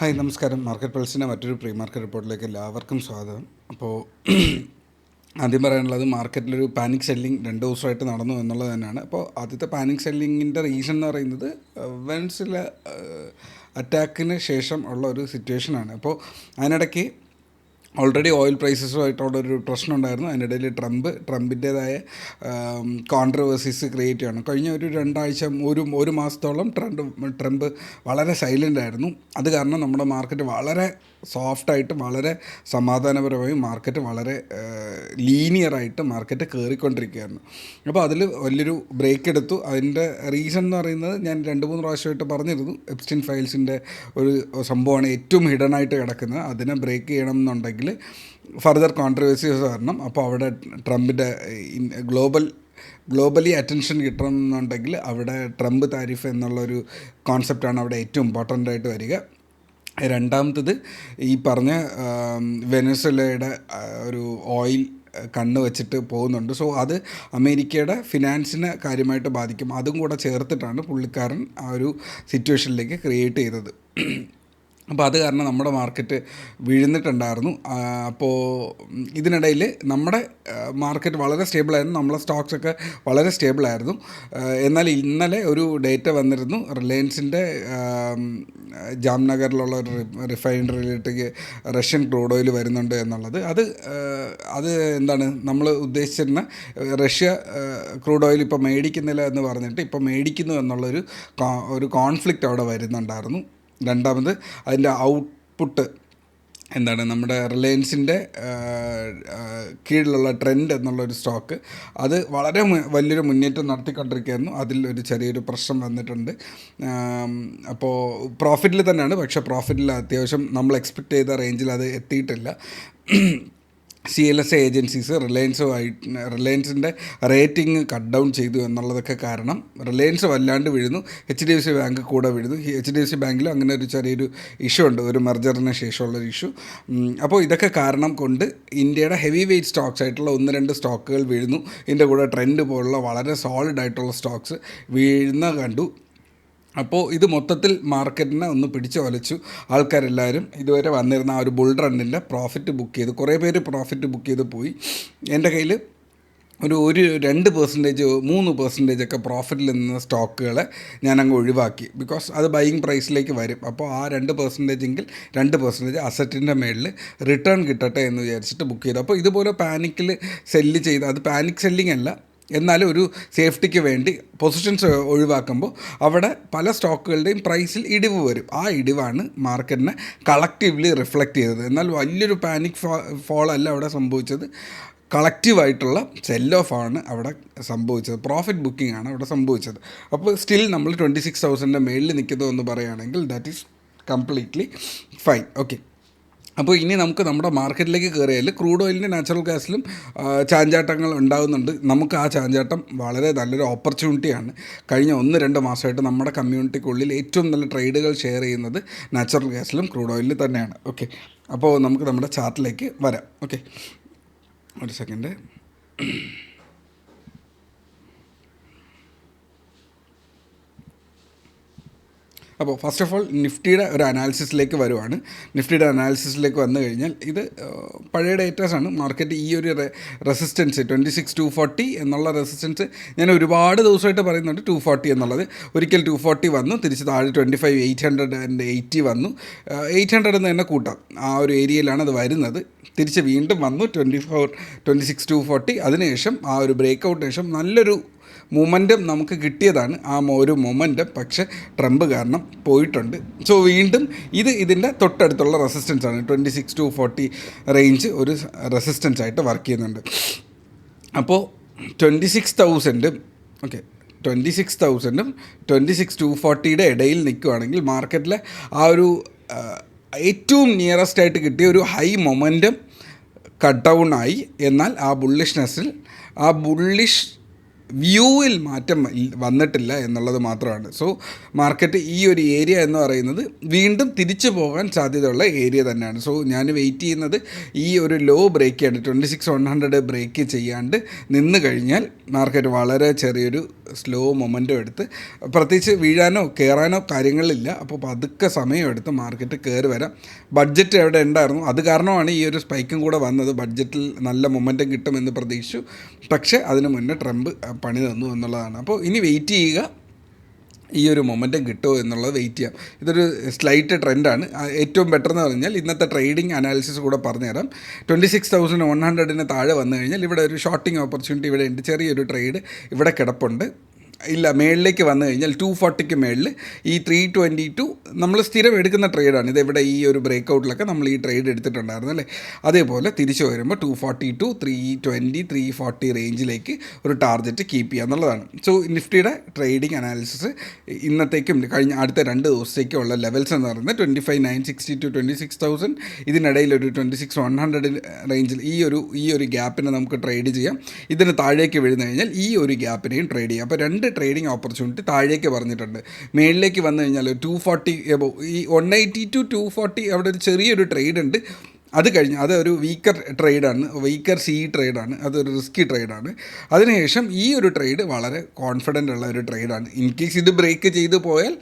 Hi നമസ്കാരം. Market പൾസിൻ്റെ മറ്റൊരു pre market റിപ്പോർട്ടിലേക്ക് എല്ലാവർക്കും സ്വാഗതം. അപ്പോൾ ആദ്യം പറയാനുള്ളത് മാർക്കറ്റിലൊരു പാനിക് സെല്ലിംഗ് 2 ദിവസമായിട്ട് നടന്നു എന്നുള്ളത് തന്നെയാണ്. അപ്പോൾ ആദ്യത്തെ പാനിക് സെല്ലിങ്ങിൻ്റെ റീസൺ എന്ന് പറയുന്നത് വെൻസിലെ അറ്റാക്കിന് ശേഷം ഉള്ള ഒരു സിറ്റുവേഷനാണ്. അപ്പോൾ അതിനിടയ്ക്ക് ഓൾറെഡി ഓയിൽ പ്രൈസസുമായിട്ടുള്ളൊരു പ്രശ്നം ഉണ്ടായിരുന്നു. അതിനിടയിൽ ട്രംപിൻ്റേതായ കോൺട്രവേഴ്സീസ് ക്രിയേറ്റ് ചെയ്യണം. കഴിഞ്ഞ ഒരു 2 ആഴ്ച ഒരു മാസത്തോളം ട്രംപ് വളരെ സൈലൻ്റ് ആയിരുന്നു. അത് കാരണം നമ്മുടെ മാർക്കറ്റ് വളരെ സോഫ്റ്റായിട്ട് വളരെ സമാധാനപരമായി മാർക്കറ്റ് വളരെ ലീനിയറായിട്ട് മാർക്കറ്റ് കയറിക്കൊണ്ടിരിക്കുകയായിരുന്നു. അപ്പോൾ അതിൽ വലിയൊരു ബ്രേക്ക് എടുത്തു. അതിൻ്റെ റീസൺ എന്ന് പറയുന്നത് ഞാൻ 2-3 പ്രാവശ്യമായിട്ട് പറഞ്ഞിരുന്നു. എപ്സ്റ്റൈൻ ഫയൽസിൻ്റെ ഒരു സംഭവമാണ് ഏറ്റവും ഹിഡൻ ആയിട്ട് കിടക്കുന്നത്. അതിനെ ബ്രേക്ക് ചെയ്യണം എന്നുണ്ടെങ്കിൽ ഫർദർ കോൺട്രവേഴ്സീസ് വരണം. അപ്പോൾ അവിടെ ട്രംപിൻ്റെ ഗ്ലോബലി അറ്റൻഷൻ കിട്ടണം എന്നുണ്ടെങ്കിൽ അവിടെ ട്രംപ് താരിഫ് എന്നുള്ളൊരു കോൺസെപ്റ്റാണ് അവിടെ ഏറ്റവും ഇമ്പോർട്ടൻ്റ് ആയിട്ട് വരിക. രണ്ടാമത്തത് ഈ പറഞ്ഞ വെനസ്വേലയുടെ ഒരു ഓയിൽ കണ്ണ് വെച്ചിട്ട് പോകുന്നുണ്ട്. സോ അത് അമേരിക്കയുടെ ഫിനാൻസിനെ കാര്യമായിട്ട് ബാധിക്കും. അതും കൂടെ ചേർത്തിട്ടാണ് പുള്ളിക്കാരൻ ആ ഒരു സിറ്റുവേഷനിലേക്ക് ക്രിയേറ്റ് ചെയ്തത്. അപ്പോൾ അത് കാരണം നമ്മുടെ മാർക്കറ്റ് വീഴുന്നിട്ടുണ്ടായിരുന്നു. അപ്പോൾ ഇതിനിടയിൽ നമ്മുടെ മാർക്കറ്റ് വളരെ സ്റ്റേബിളായിരുന്നു. നമ്മളെ സ്റ്റോക്സൊക്കെ വളരെ സ്റ്റേബിളായിരുന്നു. എന്നാൽ ഇന്നലെ ഒരു ഡേറ്റ വന്നിരുന്നു. റിലയൻസിൻ്റെ ജാംനഗറിലുള്ള ഒരു റിഫൈനറിയിലേക്ക് റഷ്യൻ ക്രൂഡ് ഓയിൽ വരുന്നുണ്ട് എന്നുള്ളത്. അത് എന്താണ് നമ്മൾ ഉദ്ദേശിച്ചിരുന്ന റഷ്യ ക്രൂഡ് ഓയിൽ ഇപ്പോൾ മേടിക്കുന്നില്ല എന്ന് പറഞ്ഞിട്ട് ഇപ്പോൾ മേടിക്കുന്നു എന്നുള്ളൊരു കോൺഫ്ലിക്റ്റ് അവിടെ വരുന്നുണ്ടായിരുന്നു. രണ്ടാമത് അതിൻ്റെ ഔട്ട്പുട്ട് എന്താണ് നമ്മുടെ റിലയൻസിൻ്റെ കീഴിലുള്ള ട്രെൻഡ് എന്നുള്ളൊരു സ്റ്റോക്ക് അത് വളരെ വലിയൊരു മുന്നേറ്റം നടത്തിക്കൊണ്ടിരിക്കുകയായിരുന്നു. അതിൽ ഒരു ചെറിയൊരു പ്രശ്നം വന്നിട്ടുണ്ട്. അപ്പോൾ പ്രോഫിറ്റിൽ തന്നെയാണ്, പക്ഷേ പ്രോഫിറ്റിൽ അത്യാവശ്യം നമ്മൾ എക്സ്പെക്റ്റ് ചെയ്ത റേഞ്ചിൽ അത് എത്തിയിട്ടില്ല. CLSA ഏജൻസീസ് റിലയൻസിൻ്റെ റേറ്റിംഗ് കട്ട് ഡൗൺ ചെയ്തു എന്നുള്ളതൊക്കെ കാരണം റിലയൻസ് വല്ലാണ്ട് വീഴുന്നു. HDFC ബാങ്ക് കൂടെ വീഴുന്നു. HDFC ബാങ്കിലും അങ്ങനെ ഒരു ചെറിയൊരു ഇഷ്യൂ ഉണ്ട്, ഒരു മെർജറിന് ശേഷമുള്ളൊരു ഇഷ്യൂ. അപ്പോൾ ഇതൊക്കെ കാരണം കൊണ്ട് ഇന്ത്യയുടെ ഹെവി വെയ്റ്റ് സ്റ്റോക്സ് ആയിട്ടുള്ള 1-2 സ്റ്റോക്കുകൾ വീഴുന്നു. ഇതിൻ്റെ കൂടെ ട്രെൻഡ് പോലുള്ള വളരെ സോളിഡ് ആയിട്ടുള്ള സ്റ്റോക്സ് വീഴുന്ന കണ്ടു. അപ്പോൾ ഇത് മൊത്തത്തിൽ മാർക്കറ്റിനെ ഒന്ന് പിടിച്ച് വലിച്ചു. ആൾക്കാരെല്ലാവരും ഇതുവരെ വന്നിരുന്ന ആ ഒരു ബുൾ റണ്ണിൻ്റെ പ്രോഫിറ്റ് ബുക്ക് ചെയ്ത് കുറേ പേര് പ്രോഫിറ്റ് ബുക്ക് ചെയ്ത് പോയി. എൻ്റെ കയ്യിൽ ഒരു 2%, 3% ഒക്കെ പ്രോഫിറ്റിൽ നിന്ന സ്റ്റോക്കുകളെ ഞാനങ്ങ് ഒഴിവാക്കി. ബിക്കോസ് അത് ബൈയിങ് പ്രൈസിലേക്ക് വരും. അപ്പോൾ ആ 2% 2% അസറ്റിൻ്റെ മേളിൽ റിട്ടേൺ കിട്ടട്ടെ എന്ന് വിചാരിച്ചിട്ട് ബുക്ക് ചെയ്തു. അപ്പോൾ ഇതുപോലെ പാനിക്കിൽ സെല്ല് ചെയ്ത്, അത് പാനിക് സെല്ലിംഗ് അല്ല, എന്നാലും ഒരു സേഫ്റ്റിക്ക് വേണ്ടി പൊസിഷൻസ് ഒഴിവാക്കുമ്പോൾ അവിടെ പല സ്റ്റോക്കുകളുടെയും പ്രൈസിൽ ഇടിവ് വരും. ആ ഇടിവാണ് മാർക്കറ്റിനെ കളക്റ്റീവ്ലി റിഫ്ലക്റ്റ് ചെയ്തത്. എന്നാൽ വലിയൊരു പാനിക് ഫോളല്ല അവിടെ സംഭവിച്ചത്. കളക്റ്റീവായിട്ടുള്ള സെൽ ഓഫ് ആണ് അവിടെ സംഭവിച്ചത്. പ്രോഫിറ്റ് ബുക്കിംഗ് ആണ് അവിടെ സംഭവിച്ചത്. അപ്പോൾ സ്റ്റിൽ നമ്മൾ 26,000 മേളിൽ നിൽക്കുന്നു എന്ന് പറയുകയാണെങ്കിൽ that is completely fine. Okay, അപ്പോൾ ഇനി നമുക്ക് നമ്മുടെ മാർക്കറ്റിലേക്ക് കയറിയാൽ ക്രൂഡ് ഓയിലിൻ്റെ നാച്ചുറൽ ഗ്യാസിലും ചാഞ്ചാട്ടങ്ങൾ ഉണ്ടാകുന്നുണ്ട്. നമുക്ക് ആ ചാഞ്ചാട്ടം വളരെ നല്ലൊരു ഓപ്പർച്യൂണിറ്റിയാണ്. കഴിഞ്ഞ 1-2 മാസമായിട്ട് നമ്മുടെ കമ്മ്യൂണിറ്റിക്കുള്ളിൽ ഏറ്റവും നല്ല ട്രേഡുകൾ ഷെയർ ചെയ്യുന്നത് നാച്ചുറൽ ഗ്യാസിലും ക്രൂഡ് ഓയിലിൽ തന്നെയാണ്. ഓക്കെ, അപ്പോൾ നമുക്ക് നമ്മുടെ ചാർട്ടിലേക്ക് വരാം. ഓക്കെ, ഒരു സെക്കൻഡ്. അപ്പോൾ ഫസ്റ്റ് ഓഫ് ഓൾ നിഫ്റ്റിയുടെ ഒരു അനാലിസിസിലേക്ക് വരുവാണ്. നിഫ്റ്റിയുടെ അനാലിസിസിലേക്ക് വന്നു കഴിഞ്ഞാൽ ഇത് പഴയ ഡേറ്റാസാണ്. മാർക്കറ്റ് ഈ ഒരു റെസിസ്റ്റൻസ് 26,240 എന്നുള്ള റെസിസ്റ്റൻസ് ഞാൻ ഒരുപാട് ദിവസമായിട്ട് പറയുന്നുണ്ട്. 240 എന്നുള്ളത് ഒരിക്കൽ 240 വന്നു, തിരിച്ച് താഴെ 25,880 വന്നു. 800 എന്ന് തന്നെ കൂട്ടാം. ആ ഒരു ഏരിയയിലാണ് അത് വരുന്നത്. തിരിച്ച് വീണ്ടും വന്നു 26,240. അതിനുശേഷം ആ ഒരു ബ്രേക്കൗട്ടിന് ശേഷം നല്ലൊരു മൊമെൻറ്റം നമുക്ക് കിട്ടിയതാണ്. ആ ഒരു മൊമെൻറ്റം പക്ഷേ ട്രംപ് കാരണം പോയിട്ടുണ്ട്. സോ വീണ്ടും ഇതിൻ്റെ തൊട്ടടുത്തുള്ള റെസിസ്റ്റൻസ് ആണ്. 26,240 റേഞ്ച് ഒരു റെസിസ്റ്റൻസ് ആയിട്ട് വർക്ക് ചെയ്യുന്നുണ്ട്. അപ്പോൾ 26,000 ഓക്കെ 26,000 26,240 ഇടയിൽ നിൽക്കുകയാണെങ്കിൽ മാർക്കറ്റിലെ ആ ഒരു ഏറ്റവും നിയറസ്റ്റ് ആയിട്ട് കിട്ടിയ ഒരു ഹൈ മൊമെൻറ്റം കട്ട് ഡൗൺ ആയി. എന്നാൽ ആ ബുള്ളിഷ് വ്യൂവിൽ മാറ്റം വന്നിട്ടില്ല എന്നുള്ളത് മാത്രമാണ്. സോ മാർക്കറ്റ് ഈ ഒരു ഏരിയ എന്ന് പറയുന്നത് വീണ്ടും തിരിച്ചു പോകാൻ സാധ്യതയുള്ള ഏരിയ തന്നെയാണ്. സോ ഞാൻ വെയിറ്റ് ചെയ്യുന്നത് ഈ ഒരു ലോ ബ്രേക്ക് ചെയ്യാണ്ട് 26,100 ബ്രേക്ക് ചെയ്യാണ്ട് നിന്ന് കഴിഞ്ഞാൽ മാർക്കറ്റ് വളരെ ചെറിയൊരു സ്ലോ മൊമെൻറ്റം എടുത്ത്, പ്രത്യേകിച്ച് വീഴാനോ കയറാനോ കാര്യങ്ങളില്ല. അപ്പോൾ പതുക്കെ സമയമെടുത്ത് മാർക്കറ്റ് കയറി വരാം. ബഡ്ജറ്റ് എവിടെ ഉണ്ടായിരുന്നു, അത് കാരണമാണ് ഈ ഒരു സ്പൈക്കും കൂടെ വന്നത്. ബഡ്ജറ്റിൽ നല്ല മൊമെൻറ്റം കിട്ടുമെന്ന് പ്രതീക്ഷിച്ചു, പക്ഷേ അതിന് മുന്നേ ട്രംപ് പണി തന്നു എന്നുള്ളതാണ്. അപ്പോൾ ഇനി വെയിറ്റ് ചെയ്യുക, ഈ ഒരു മൊമെൻറ്റം കിട്ടുമോ എന്നുള്ളത് വെയിറ്റ് ചെയ്യാം. ഇതൊരു സ്ലൈറ്റ് ട്രെൻഡാണ്. ഏറ്റവും ബെറ്റർ എന്ന് പറഞ്ഞാൽ ഇന്നത്തെ ട്രേഡിംഗ് അനാലിസിസ് കൂടെ പറഞ്ഞുതരാം. 26,100 താഴെ വന്നു കഴിഞ്ഞാൽ ഇവിടെ ഒരു ഷോർട്ടിംഗ് ഓപ്പർച്യൂണിറ്റി ഇവിടെ ഉണ്ട്. ചെറിയൊരു ട്രേഡ് ഇവിടെ കിടപ്പുണ്ട്. ഇല്ല, മേളിലേക്ക് വന്നു കഴിഞ്ഞാൽ 240 മേളിൽ ഈ 322 നമ്മൾ സ്ഥിരം എടുക്കുന്ന ട്രേഡാണ്. ഇതെവിടെ ഈ ഒരു ബ്രേക്ക് ഔട്ടിലൊക്കെ നമ്മൾ ഈ ട്രേഡ് എടുത്തിട്ടുണ്ടായിരുന്നു അല്ലേ. അതേപോലെ തിരിച്ചു വരുമ്പോൾ 242, 320, 340 റേഞ്ചിലേക്ക് ഒരു ടാർഗറ്റ് കീപ്പ് ചെയ്യുക എന്നുള്ളതാണ്. സോ നിഫ്റ്റിയുടെ ട്രേഡിംഗ് അനാലിസിസ് ഇന്നത്തേക്കും കഴിഞ്ഞ അടുത്ത 2 ദിവസത്തേക്കും ഉള്ള ലെവൽസ് എന്ന് പറയുന്നത് 25,960 to 26,000. ഇതിനിടയിൽ ഒരു 26,100 റേഞ്ചിൽ ഈ ഒരു ഗ്യാപ്പിനെ നമുക്ക് ട്രേഡ് ചെയ്യാം. ഇതിന് താഴേക്ക് വീഴുന്നു കഴിഞ്ഞാൽ ഈ ഒരു ഗ്യാപ്പിനെയും ട്രേഡ് ചെയ്യാം. അപ്പോൾ 2 ട്രേഡിംഗ് ഓപ്പർച്യൂണിറ്റി താഴേക്ക് പറഞ്ഞിട്ടുണ്ട്. മേളിലേക്ക് വന്നു കഴിഞ്ഞാൽ 240 ഈ 180 to 240 അവിടെ ഒരു ചെറിയൊരു ട്രേഡ് ഉണ്ട്. അത് കഴിഞ്ഞ് അതൊരു വീക്കർ ട്രേഡാണ്, വീക്കർ ട്രേഡാണ്, അതൊരു റിസ്കി ട്രേഡാണ്. അതിനുശേഷം ഈ ഒരു ട്രേഡ് വളരെ കോൺഫിഡൻ്റ് ഉള്ള ഒരു ട്രേഡാണ്. ഇൻ കേസ് ഇത് ബ്രേക്ക് ചെയ്തു പോയാൽ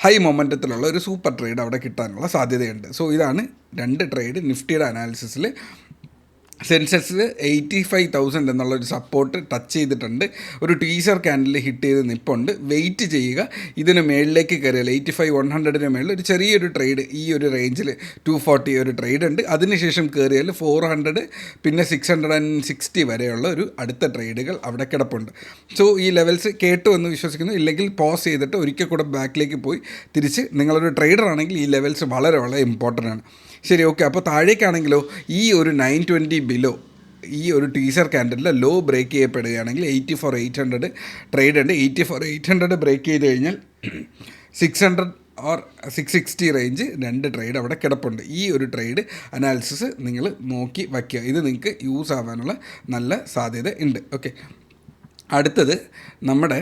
ഹൈ മൊമെൻറ്റത്തിലുള്ള ഒരു സൂപ്പർ ട്രേഡ് അവിടെ കിട്ടാനുള്ള സാധ്യതയുണ്ട്. സോ ഇതാണ് 2 ട്രേഡ് നിഫ്റ്റിയുടെ അനാലിസിസിൽ. സെൻസെക്സ് 85,000 എന്നുള്ളൊരു സപ്പോർട്ട് ടച്ച് ചെയ്തിട്ടുണ്ട്. ഒരു ടീസർ ക്യാൻഡിൽ ഹിറ്റ് ചെയ്ത് നിൽപ്പുണ്ട്. വെയിറ്റ് ചെയ്യുക, ഇതിന് മേളിലേക്ക് കയറിയാൽ 85,100 മേളിൽ ഒരു ചെറിയൊരു ട്രേഡ് ഈ ഒരു റേഞ്ചിൽ 240 ഒരു ട്രേഡ് ഉണ്ട്. അതിനുശേഷം കയറിയാൽ 400 പിന്നെ 660 വരെയുള്ള ഒരു അടുത്ത ട്രേഡുകൾ അവിടെ കിടപ്പുണ്ട്. സോ ഈ ലെവൽസ് കേട്ടു എന്ന് വിശ്വസിക്കുന്നു. ഇല്ലെങ്കിൽ പോസ് ചെയ്തിട്ട് ഒരിക്കൽ കൂടെ ബാക്കിലേക്ക് പോയി തിരിച്ച് നിങ്ങളൊരു ട്രേഡർ ആണെങ്കിൽ ഈ ലെവൽസ് വളരെ വളരെ ഇമ്പോർട്ടൻ്റ് ആണ്. ശരി, ഓക്കെ. അപ്പോൾ താഴേക്കാണെങ്കിലോ ഈ ഒരു 920 ബിലോ ഈ ഒരു ടീസർ ക്യാൻഡലിൽ ലോ ബ്രേക്ക് ചെയ്യപ്പെടുകയാണെങ്കിൽ 84,800 ട്രേഡ് ഉണ്ട്. 84,800 ബ്രേക്ക് ചെയ്ത് കഴിഞ്ഞാൽ 600 ഓർ 660 റേഞ്ച് 2 ട്രേഡ് അവിടെ കിടപ്പുണ്ട്. ഈ ഒരു ട്രേഡ് അനാലിസിസ് നിങ്ങൾ നോക്കി വയ്ക്കുക. ഇത് നിങ്ങൾക്ക് യൂസ് ആവാനുള്ള നല്ല സാധ്യത ഉണ്ട്. ഓക്കെ, അടുത്തത് നമ്മുടെ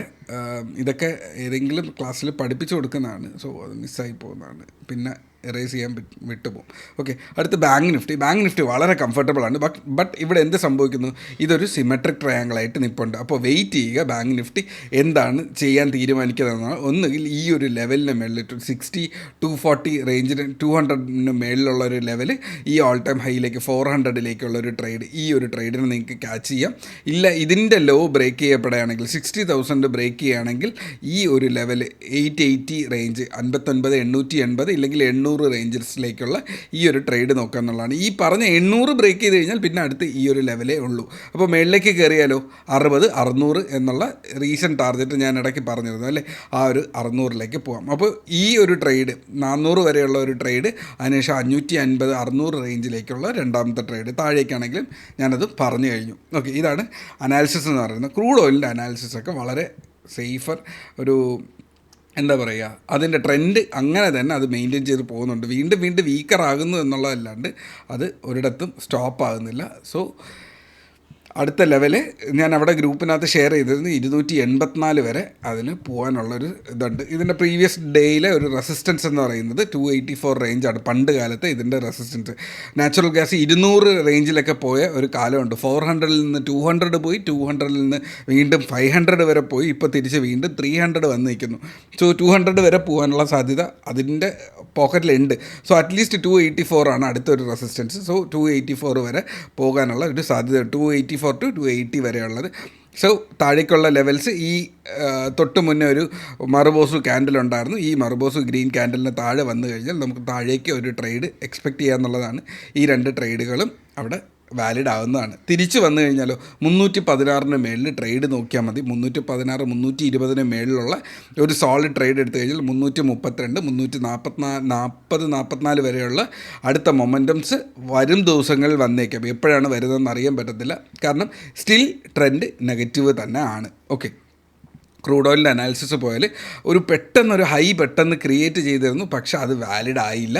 ഇതൊക്കെ ഏതെങ്കിലും ക്ലാസ്സിൽ പഠിപ്പിച്ചു കൊടുക്കുന്നതാണ്. സോ അത് മിസ്സായി പോകുന്നതാണ്, പിന്നെ എറേസ് ചെയ്യാൻ വിട്ടുപോകും. ഓക്കെ, അടുത്ത് ബാങ്ക് നിഫ്റ്റി വളരെ കംഫർട്ടബിളാണ്. ബട്ട് ഇവിടെ എന്ത് സംഭവിക്കുന്നു, ഇതൊരു സിമെട്രിക് ട്രയാങ്കിളായിട്ട് നിൽപ്പുണ്ട്. അപ്പോൾ വെയിറ്റ് ചെയ്യുക, ബാങ്ക് നിഫ്റ്റി എന്താണ് ചെയ്യാൻ തീരുമാനിക്കുന്നതെന്നാണ്. ഒന്നുകിൽ ഈ ഒരു ലെവലിന് മേളിൽ 60, 240 റേഞ്ചിന് 200 മേളിലുള്ള ഒരു ലെവൽ, ഈ ഓൾ ടൈം ഹൈയിലേക്ക് 400ലേക്കുള്ള ഒരു ട്രേഡ്, ഈ ഒരു ട്രേഡിന് നിങ്ങൾക്ക് ക്യാച്ച് ചെയ്യാം. ഇല്ല, ഇതിൻ്റെ ലോ ബ്രേക്ക് ചെയ്യപ്പെടുകയാണെങ്കിൽ 60,000 ബ്രേക്ക് ചെയ്യുകയാണെങ്കിൽ ഈ ഒരു ലെവൽ 880 റേഞ്ച് 59,880 ഇല്ലെങ്കിൽ 800 റേഞ്ചസിലേക്കുള്ള ഈ ഒരു ട്രേഡ് നോക്കുക എന്നുള്ളതാണ്. ഈ പറഞ്ഞ 800 ബ്രേക്ക് ചെയ്ത് കഴിഞ്ഞാൽ പിന്നെ അടുത്ത് ഈ ഒരു ലെവലേ ഉള്ളൂ. അപ്പോൾ മേളിലേക്ക് കയറിയാലോ 60, 600 എന്നുള്ള റീസെൻറ്റ് ടാർഗറ്റ് ഞാൻ ഇടയ്ക്ക് പറഞ്ഞിരുന്നു അല്ലേ, ആ ഒരു 600ലേക്ക് പോകാം. അപ്പോൾ ഈ ഒരു ട്രേഡ് 400 വരെയുള്ള ഒരു ട്രേഡ്, അതിനുശേഷം 550, 600 റേഞ്ചിലേക്കുള്ള രണ്ടാമത്തെ ട്രേഡ്, താഴേക്കാണെങ്കിലും ഞാനത് പറഞ്ഞു കഴിഞ്ഞു. ഓക്കെ, ഇതാണ് അനാലിസിസ് എന്ന് പറയുന്നത്. ക്രൂഡ് ഓയിലിൻ്റെ അനാലിസിസൊക്കെ വളരെ സേഫർ ഒരു എന്താ പറയുക, അതിൻ്റെ ട്രെൻഡ് അങ്ങനെ തന്നെ അത് മെയിൻറ്റെയിൻ ചെയ്ത് പോകുന്നുണ്ട്. വീണ്ടും വീക്കർ ആകുന്നു എന്നുള്ളതല്ലാണ്ട് അത് ഒരിടത്തും സ്റ്റോപ്പ് ആകുന്നില്ല. സോ അടുത്ത ലെവല് ഞാൻ അവിടെ ഗ്രൂപ്പിനകത്ത് ഷെയർ ചെയ്തിരുന്നു 284 വരെ അതിന് പോകാനുള്ളൊരു ഇതുണ്ട്. ഇതിൻ്റെ പ്രീവിയസ് ഡേയിലെ ഒരു റെസിസ്റ്റൻസ് എന്ന് പറയുന്നത് 284 റേഞ്ചാണ്. പണ്ട് കാലത്ത് ഇതിൻ്റെ റെസിസ്റ്റൻസ് നാച്ചുറൽ ഗ്യാസ് 200 റേഞ്ചിലൊക്കെ പോയ ഒരു കാലമുണ്ട്. 400 നിന്ന് 200 പോയി, 200 നിന്ന് വീണ്ടും 500 വരെ പോയി, ഇപ്പോൾ തിരിച്ച് വീണ്ടും 300 വന്ന് നിൽക്കുന്നു. സോ 200 വരെ പോകാനുള്ള സാധ്യത അതിൻ്റെ പോക്കറ്റിലുണ്ട്. സോ അറ്റ്ലീസ്റ്റ് 284 ആണ് അടുത്തൊരു റെസിസ്റ്റൻസ്. സോ 284 വരെ പോകാനുള്ള ഒരു സാധ്യത, 284 to 280 വരെയുള്ളത്. സോ താഴേക്കുള്ള ലെവൽസ് ഈ തൊട്ട് മുന്നേ ഒരു മറുബോസു ക്യാൻഡിൽ ഉണ്ടായിരുന്നു. ഈ മറുബോസു ഗ്രീൻ ക്യാൻഡലിന് താഴെ വന്നു കഴിഞ്ഞാൽ നമുക്ക് താഴേക്ക് ഒരു ട്രേഡ് എക്സ്പെക്റ്റ് ചെയ്യാമെന്നുള്ളതാണ്. ഈ 2 ട്രേഡുകളും അവിടെ വാലിഡ് ആവുന്നതാണ്. തിരിച്ച് വന്നു കഴിഞ്ഞാലോ 316 മേളിൽ ട്രേഡ് നോക്കിയാൽ മതി. 316, 320 മേളിലുള്ള ഒരു സോളിഡ് ട്രേഡ് എടുത്തു കഴിഞ്ഞാൽ 332, 344 വരെയുള്ള അടുത്ത മൊമെൻറ്റംസ് വരും ദിവസങ്ങളിൽ വന്നേക്കാം. എപ്പോഴാണ് വരുന്നതെന്ന് അറിയാൻ പറ്റത്തില്ല, കാരണം സ്റ്റിൽ ട്രെൻഡ് നെഗറ്റീവ് തന്നെ ആണ്. ഓക്കെ, ക്രൂഡ് ഓയിലിൻ്റെ അനാലിസിസ് പോയാൽ പെട്ടെന്നൊരു ഹൈ ക്രിയേറ്റ് ചെയ്തിരുന്നു, പക്ഷെ അത് വാലിഡ് ആയില്ല.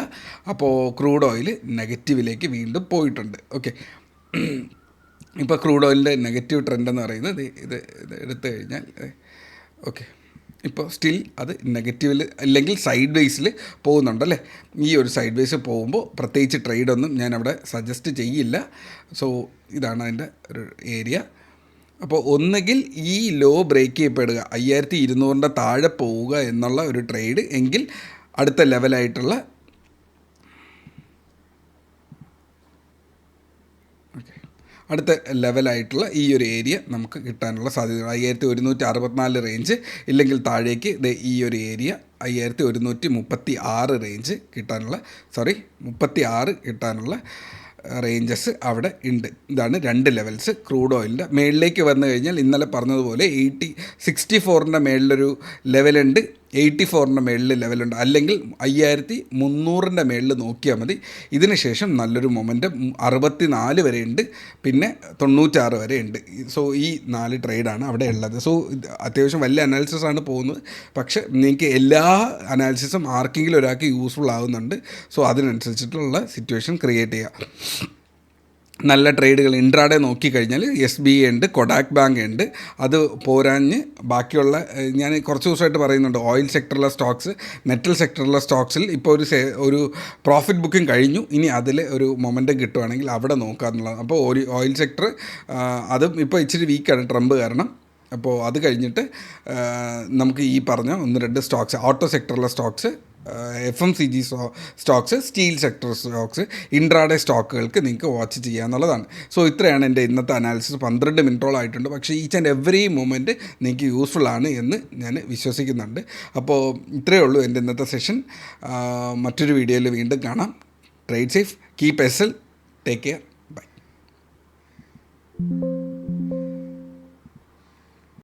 അപ്പോൾ ക്രൂഡ് ഓയിൽ നെഗറ്റീവിലേക്ക് വീണ്ടും പോയിട്ടുണ്ട്. ഓക്കെ, ഇപ്പോൾ ക്രൂഡ് ഓയിലിൻ്റെ നെഗറ്റീവ് ട്രെൻഡ് എന്ന് പറയുന്നത് ഇത് എടുത്തു കഴിഞ്ഞാൽ ഓക്കെ, ഇപ്പോൾ സ്റ്റിൽ അത് നെഗറ്റീവിൽ അല്ലെങ്കിൽ സൈഡ് വേസിൽ പോകുന്നുണ്ടല്ലേ. ഈ ഒരു സൈഡ് വേസ് പോകുമ്പോൾ പ്രത്യേകിച്ച് ട്രേഡൊന്നും ഞാൻ അവിടെ സജസ്റ്റ് ചെയ്യില്ല. സോ ഇതാണ് അതിൻ്റെ ഒരു ഏരിയ. അപ്പോൾ ഒന്നുകിൽ ഈ ലോ ബ്രേക്ക് ചെയ്യപ്പെടുക 5200 താഴെ പോവുക എന്നുള്ള ഒരു ട്രേഡ്, എങ്കിൽ അടുത്ത ലെവലായിട്ടുള്ള അടുത്ത ലെവലായിട്ടുള്ള ഈ ഒരു ഏരിയ നമുക്ക് കിട്ടാനുള്ള സാധ്യത 5164 റേഞ്ച്, ഇല്ലെങ്കിൽ താഴേക്ക് ഈ ഒരു ഏരിയ 5136 റേഞ്ച് കിട്ടാനുള്ള 36 കിട്ടാനുള്ള റേഞ്ചസ് അവിടെ ഉണ്ട്. ഇതാണ് 2 ലെവൽസ്. ക്രൂഡ് ഓയിലിൻ്റെ മേളിലേക്ക് വന്നു കഴിഞ്ഞാൽ ഇന്നലെ പറഞ്ഞതുപോലെ 64ൻ്റെ മേളിലൊരു ലെവലുണ്ട്, 84ൻ്റെ മേളിൽ ലെവലുണ്ട്, അല്ലെങ്കിൽ 5300ൻ്റെ മേളിൽ നോക്കിയാൽ മതി. ഇതിന് ശേഷം നല്ലൊരു മൊമെൻറ്റം 64 വരെ ഉണ്ട്, പിന്നെ 96 വരെ ഉണ്ട്. സോ ഈ 4 ട്രേഡാണ് അവിടെ ഉള്ളത്. സോ അത്യാവശ്യം വലിയ അനാലിസിസ് ആണ് പോകുന്നത്, പക്ഷേ നിങ്ങൾക്ക് എല്ലാ അനാലിസിസും ആർക്കെങ്കിലും ഒരാൾക്ക് യൂസ്ഫുൾ ആകുന്നുണ്ട്. സോ അതിനനുസരിച്ചിട്ടുള്ള സിറ്റുവേഷൻ ക്രിയേറ്റ് ചെയ്യുക. നല്ല ട്രേഡുകൾ ഇൻട്രാഡേ നോക്കിക്കഴിഞ്ഞാൽ SBI ഉണ്ട്, കൊഡാക് ബാങ്ക് ഉണ്ട്. അത് പോരാഞ്ഞ് ബാക്കിയുള്ള ഞാൻ കുറച്ച് ദിവസമായിട്ട് പറയുന്നുണ്ട്, ഓയിൽ സെക്ടറിലെ സ്റ്റോക്സ്, മെറ്റൽ സെക്ടറിലെ സ്റ്റോക്സിൽ ഇപ്പോൾ ഒരു പ്രോഫിറ്റ് ബുക്കിംഗ് കഴിഞ്ഞു. ഇനി അതിൽ ഒരു മൊമെൻറ്റം കിട്ടുവാണെങ്കിൽ അവിടെ നോക്കാമെന്നുള്ളത്. അപ്പോൾ ഓയിൽ സെക്ടർ അതും ഇപ്പോൾ ഇച്ചിരി വീക്കാണ് ട്രംപ് കാരണം. അപ്പോൾ അത് കഴിഞ്ഞിട്ട് നമുക്ക് ഈ പറഞ്ഞ 1-2 സ്റ്റോക്സ്, ഓട്ടോ സെക്ടറിലെ stocks, FMCG stocks, steel sector stocks, intraday സ്റ്റോക്കുകൾക്ക് നിങ്ങൾക്ക് വാച്ച് ചെയ്യാമെന്നുള്ളതാണ്. സോ ഇത്രയാണ് എൻ്റെ ഇന്നത്തെ അനാലിസിസ്. 12 മിനിറ്റോളം ആയിട്ടുണ്ട്, പക്ഷേ ഈച്ച് ആൻഡ് എവറി മൊമെൻറ്റ് നിങ്ങൾക്ക് യൂസ്ഫുൾ ആണ് എന്ന് ഞാൻ വിശ്വസിക്കുന്നുണ്ട്. അപ്പോൾ ഇത്രയേ ഉള്ളൂ എൻ്റെ ഇന്നത്തെ സെഷൻ. മറ്റൊരു വീഡിയോയിൽ വീണ്ടും കാണാം. Trade safe, keep SL, take care, by.